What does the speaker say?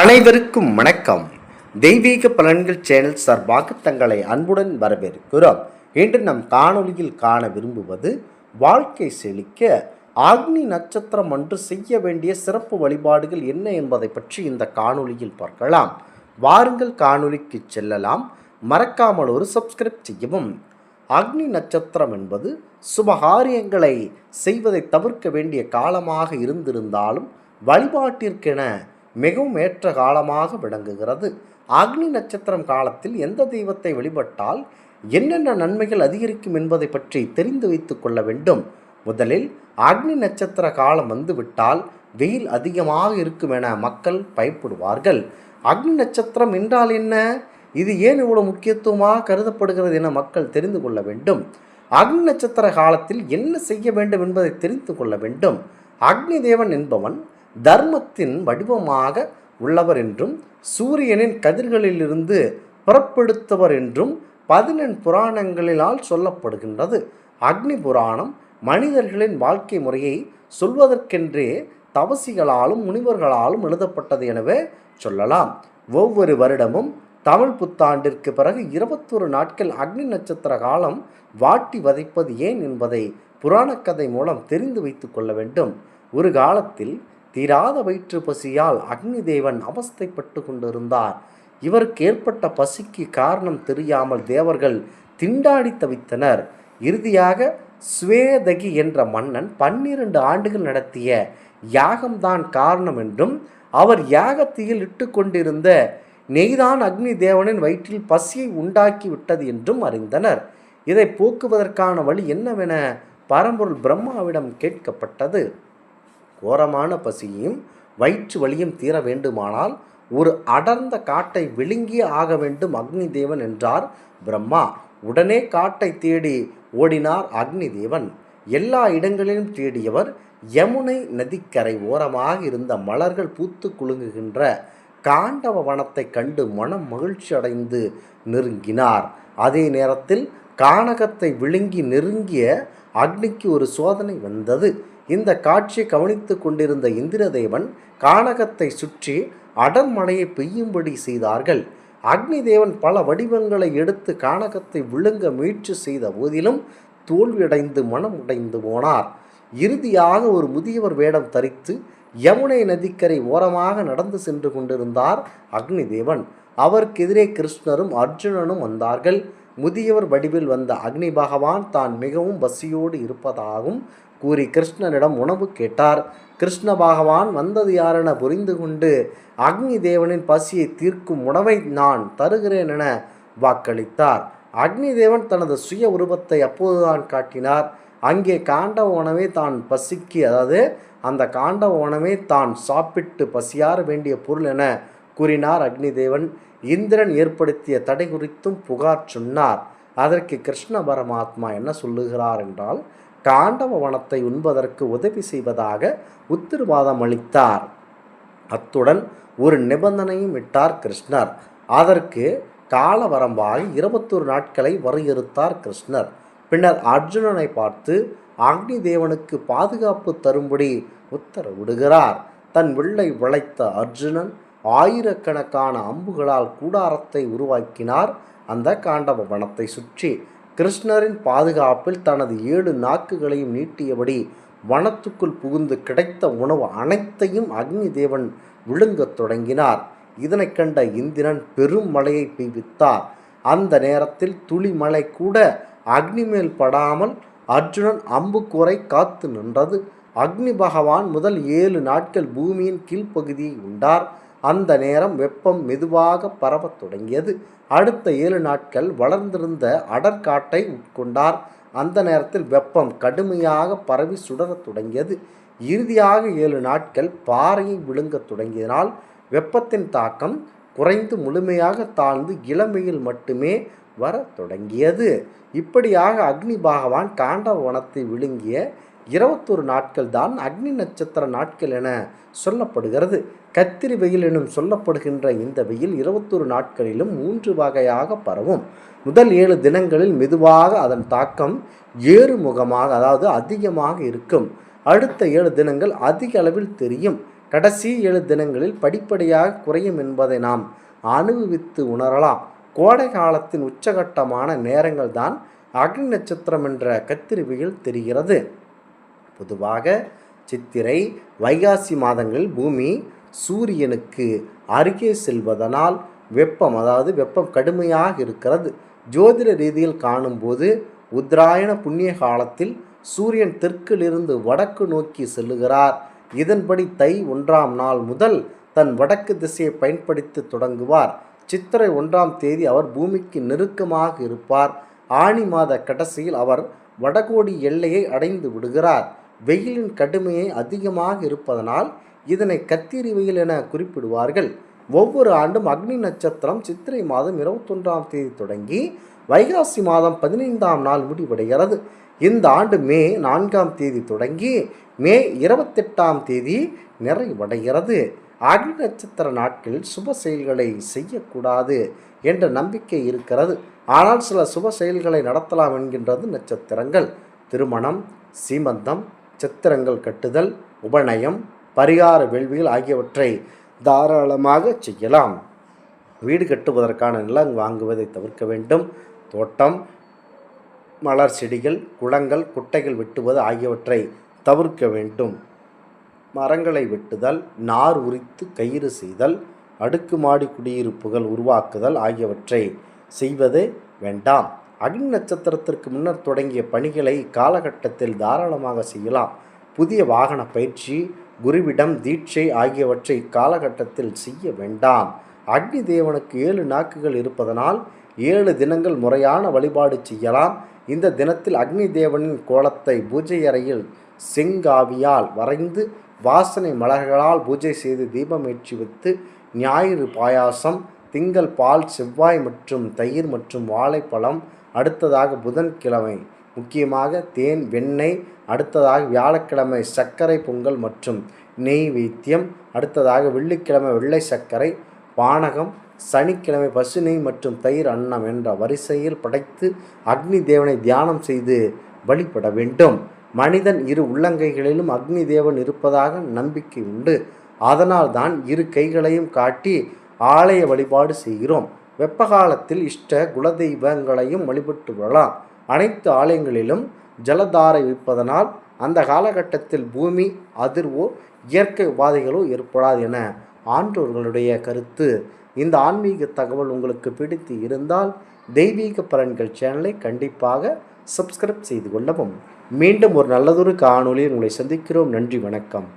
அனைவருக்கும் வணக்கம். தெய்வீக பலன்கள் சேனல் சார்பாக தங்களை அன்புடன் வரவேற்கிறோம். இன்று நம் காணொலியில் காண விரும்புவது வாழ்க்கை செழிக்க அக்னி நட்சத்திரம் அன்று செய்ய வேண்டிய சிறப்பு வழிபாடுகள் என்ன என்பதை பற்றி இந்த காணொலியில் பார்க்கலாம். வாருங்கள் காணொலிக்கு செல்லலாம். மறக்காமல் ஒரு சப்ஸ்கிரைப் செய்யவும். அக்னி நட்சத்திரம் என்பது சுபகாரியங்களை செய்வதை தவிர்க்க வேண்டிய காலமாக இருந்திருந்தாலும் வழிபாட்டிற்கென மிகவும் ஏற்ற காலமாக விளங்குகிறது. அக்னி நட்சத்திரம் காலத்தில் எந்த தெய்வத்தை வழிபட்டால் என்னென்ன நன்மைகள் அதிகரிக்கும் என்பதை பற்றி தெரிந்து வைத்துக் கொள்ள வேண்டும். முதலில் அக்னி நட்சத்திர காலம் வந்துவிட்டால் வெயில் அதிகமாக இருக்கும் என மக்கள் பயப்படுவார்கள். அக்னி நட்சத்திரம் என்றால் என்ன, இது ஏன் இவ்வளவு முக்கியத்துவமாக கருதப்படுகிறது என மக்கள் தெரிந்து கொள்ள வேண்டும். அக்னி நட்சத்திர காலத்தில் என்ன செய்ய வேண்டும் என்பதை தெரிந்து கொள்ள வேண்டும். அக்னி தேவன் என்பவன் தர்மத்தின் வடிவமாக உள்ளவர் என்றும் சூரியனின் கதிர்களிலிருந்து புறப்படுத்தவர் என்றும் 14 புராணங்களினால் சொல்லப்படுகின்றது. அக்னி புராணம் மனிதர்களின் வாழ்க்கை முறையை சொல்வதற்கென்றே தவசிகளாலும் முனிவர்களாலும் எழுதப்பட்டது எனவே சொல்லலாம். ஒவ்வொரு வருடமும் தமிழ் புத்தாண்டிற்கு பிறகு 21 நாட்கள் அக்னி நட்சத்திர காலம் வாட்டி வதைப்பது ஏன் என்பதை புராணக்கதை மூலம் தெரிந்து வைத்து கொள்ள வேண்டும். ஒரு காலத்தில் தீராத வயிற்று பசியால் அக்னி தேவன் அவஸ்தைப்பட்டு கொண்டிருந்தார். இவருக்கு ஏற்பட்ட பசிக்கு காரணம் தெரியாமல் தேவர்கள் திண்டாடி தவித்தனர். இறுதியாக ஸ்வேதகி என்ற மன்னன் 12 ஆண்டுகள் நடத்திய யாகம்தான் காரணம் என்றும் அவர் யாகத்தீயில் இட்டு கொண்டிருந்த நெய்தான் அக்னி தேவனின் வயிற்றில் பசியை உண்டாக்கி விட்டது என்றும் அறிந்தனர். இதை போக்குவதற்கான வழி என்னவென பரம்பொருள் பிரம்மாவிடம் கேட்கப்பட்டது. கோரமான பசியும் வயிற்று வலியும் தீர வேண்டுமானால் ஒரு அடர்ந்த காட்டை விழுங்கியே ஆக வேண்டும் அக்னி தேவன் என்றார் பிரம்மா. உடனே காட்டை தேடி ஓடினார் அக்னி தேவன். எல்லா இடங்களிலும் தேடியவர் யமுனை நதிக்கரை ஓரமாக இருந்த மலர்கள் பூத்து குலுங்குகின்ற காண்டவ வனத்தை கண்டு மனம் மகிழ்ச்சி அடைந்து நெருங்கினார். அதே நேரத்தில் கானகத்தை விழுங்கி நெருங்கிய அக்னிக்கு ஒரு சோதனை வந்தது. இந்த காட்சியை கவனித்து கொண்டிருந்த இந்திரதேவன் கானகத்தை சுற்றி அடர்மழையை பெய்யும்படி செய்தார்கள். அக்னி தேவன் பல வடிவங்களை எடுத்து கானகத்தை விழுங்க முயற்சி செய்த போதிலும் தோல்வியடைந்து மனம் உடைந்து போனார். இறுதியாக ஒரு முதியவர் வேடம் தரித்து யமுனை நதிக்கரை ஓரமாக நடந்து சென்று கொண்டிருந்தார் அக்னி தேவன். அவருக்கு எதிரே கிருஷ்ணரும் அர்ஜுனனும் வந்தார்கள். முதியவர் வடிவில் வந்த அக்னி பகவான் தான் மிகவும் பசியோடு இருப்பதாகவும் கூறி கிருஷ்ணனிடம் உணவு கேட்டார். கிருஷ்ண பகவான் வந்தது யாரென புரிந்து கொண்டு அக்னி தேவனின் பசியை தீர்க்கும் உணவை நான் தருகிறேன் என வாக்களித்தார். அக்னி தேவன் தனது சுய உருவத்தை அப்போதுதான் காட்டினார். அங்கே காண்டவ உணவே தான் பசிக்கு, அதாவது அந்த காண்டவ உணவே தான் சாப்பிட்டு பசியார வேண்டிய பொருள் என கூறினார் அக்னி தேவன். இந்திரன் ஏற்படுத்திய தடை குறித்தும் புகார் சொன்னார். அதற்கு கிருஷ்ண பரமாத்மா என்ன சொல்லுகிறார் என்றால், காண்டவ வனத்தை உண்பதற்கு உதவி செய்வதாக உத்தரவாதம் அளித்தார். அத்துடன் ஒரு நிபந்தனையும் இட்டார் கிருஷ்ணர். அதற்கு காலவரம்பாக 21 நாட்களை வரையறுத்தார் கிருஷ்ணர். பின்னர் அர்ஜுனனை பார்த்து அக்னி தேவனுக்கு பாதுகாப்பு தரும்படி உத்தரவிடுகிறார். தன் வில்லை வளைத்த அர்ஜுனன் ஆயிரக்கணக்கான அம்புகளால் கூடாரத்தை உருவாக்கினார். அந்த காண்டவ வனத்தை சுற்றி கிருஷ்ணரின் பாதுகாப்பில் தனது 7 நாக்குகளையும் நீட்டியபடி வனத்துக்குள் புகுந்து கிடைத்த உணவு அனைத்தையும் அக்னி தேவன் விழுங்கத் தொடங்கினார். இதனை கண்ட இந்திரன் பெரும் மழையை பெய்வித்தார். அந்த நேரத்தில் துளி மழை கூட அக்னி மேல் படாமல் அர்ஜுனன் அம்புக்கூரை காத்து நின்றது. அக்னி பகவான் முதல் 7 நாட்கள் பூமியின் கீழ்ப்பகுதியை உண்டார். அந்த நேரம் வெப்பம் மெதுவாக பரவத் தொடங்கியது. அடுத்த 7 நாட்கள் வளர்ந்திருந்த அடற்காட்டை உட்கொண்டார். அந்த நேரத்தில் வெப்பம் கடுமையாக பரவி சுடரத் தொடங்கியது. இறுதியாக 7 நாட்கள் பாறையை விழுங்கத் தொடங்கியதனால் வெப்பத்தின் தாக்கம் குறைந்து முழுமையாக தாழ்ந்து இளமையில் மட்டுமே வர தொடங்கியது. இப்படியாக அக்னி பகவான் காண்டவ வனத்தை விழுங்கிய 21 நாட்கள் தான் அக்னி நட்சத்திர நாட்கள் என சொல்லப்படுகிறது. கத்திரி வெயில் எனும் சொல்லப்படுகின்ற இந்த வெயில் 21 நாட்களிலும் 3 வகையாக பரவும். முதல் 7 தினங்களில் மெதுவாக அதன் தாக்கம் ஏறுமுகமாக, அதாவது அதிகமாக இருக்கும். அடுத்த 7 தினங்கள் அதிக அளவில் தெரியும். கடைசி 7 தினங்களில் படிப்படியாக குறையும் என்பதை நாம் அனுபவித்து உணரலாம். கோடை காலத்தின் உச்சகட்டமான நேரங்கள் தான் அக்னி நட்சத்திரம் என்ற கத்திரிவையில் தெரிகிறது. பொதுவாக சித்திரை வைகாசி மாதங்களில் பூமி சூரியனுக்கு அருகே செல்வதனால் வெப்பம் கடுமையாக இருக்கிறது. ஜோதிட ரீதியில் காணும்போது உத்தராயண புண்ணிய காலத்தில் சூரியன் தெற்கிலிருந்து வடக்கு நோக்கி செல்லுகிறார். இதன்படி தை 1ஆம் நாள் முதல் தன் வடக்கு திசையை பயன்படுத்தி தொடங்குவார். சித்திரை 1ஆம் தேதி அவர் பூமிக்கு நெருக்கமாக இருப்பார். ஆனி மாத கடைசியில் அவர் வடகோடி எல்லையை அடைந்து விடுகிறார். வெயிலின் கடுமையை அதிகமாக இருப்பதனால் இதனை கத்திரி வெயில் என குறிப்பிடுவார்கள். ஒவ்வொரு ஆண்டும் அக்னி நட்சத்திரம் சித்திரை மாதம் 21ஆம் தேதி தொடங்கி வைகாசி மாதம் 15ஆம் நாள் முடிவடைகிறது. இந்த ஆண்டு மே 4ஆம் தேதி தொடங்கி மே 28ஆம் தேதி நிறைவடைகிறது. அக்னி நட்சத்திர நாட்களில் சுப செயல்களை செய்யக்கூடாது என்ற நம்பிக்கை இருக்கிறது. ஆனால் சில சுப செயல்களை நடத்தலாம் என்கின்றது நட்சத்திரங்கள். திருமணம், சீமந்தம், சித்திரங்கள் கட்டுதல், உபநயம், பரிகார வேள்விகள் ஆகியவற்றை தாராளமாக செய்யலாம். வீடு கட்டுவதற்கான நிலம் வாங்குவதை தவிர்க்க வேண்டும். தோட்டம், மலர் செடிகள், குளங்கள், குட்டைகள் வெட்டுவது ஆகியவற்றை தவிர்க்க வேண்டும். மரங்களை வெட்டுதல், நார் உரித்து கயிறு செய்தல், அடுக்குமாடி குடியிருப்புகள் உருவாக்குதல் ஆகியவற்றை செய்வது வேண்டாம். அக்னி நட்சத்திரத்திற்கு முன்னர் தொடங்கிய பணிகளை இக்காலகட்டத்தில் தாராளமாக செய்யலாம். புதிய வாகன பயிற்சி, குருவிடம் தீட்சை ஆகியவற்றை இக்காலகட்டத்தில் செய்ய வேண்டாம். அக்னி தேவனுக்கு 7 நாக்குகள் இருப்பதனால் 7 தினங்கள் முறையான வழிபாடு செய்யலாம். இந்த தினத்தில் அக்னி தேவனின் கோலத்தை பூஜை அறையில் செங்காவியால் வரைந்து வாசனை மலர்களால் பூஜை செய்து தீபம் ஏற்றி வைத்து ஞாயிறு பாயாசம், திங்கள் பால், செவ்வாய் மற்றும் தயிர் மற்றும் வாழைப்பழம், அடுத்ததாக புதன்கிழமை முக்கியமாக தேன், வெண்ணெய், அடுத்ததாக வியாழக்கிழமை சர்க்கரை பொங்கல் மற்றும் நெய் வைத்தியம், அடுத்ததாக வெள்ளிக்கிழமை வெள்ளை சர்க்கரை பானகம், சனிக்கிழமை பசுநெய் மற்றும் தயிர் அன்னம் என்ற வரிசையில் படைத்து அக்னி தேவனை தியானம் செய்து வழிபட வேண்டும். மனிதன் 2 உள்ளங்கைகளிலும் அக்னி தேவன் இருப்பதாக நம்பிக்கை உண்டு. அதனால் தான் 2 கைகளையும் காட்டி ஆலய வழிபாடு செய்கிறோம். வெப்ப காலத்தில் இஷ்ட குலதெய்வங்களையும் வழிபட்டு வரலாம். அனைத்து ஆலயங்களிலும் ஜலதாரை வைப்பதனால் அந்த காலகட்டத்தில் பூமி அதிர்வோ இயற்கை உபாதைகளோ ஏற்படாது என ஆன்றோர்களுடைய கருத்து. இந்த ஆன்மீக தகவல் உங்களுக்கு பிடித்து இருந்தால் தெய்வீக பலன்கள் சேனலை கண்டிப்பாக சப்ஸ்கிரைப் செய்து கொள்ளவும். மீண்டும் ஒரு நல்லதொரு காணொளியில் உங்களை சந்திக்கிறோம். நன்றி, வணக்கம்.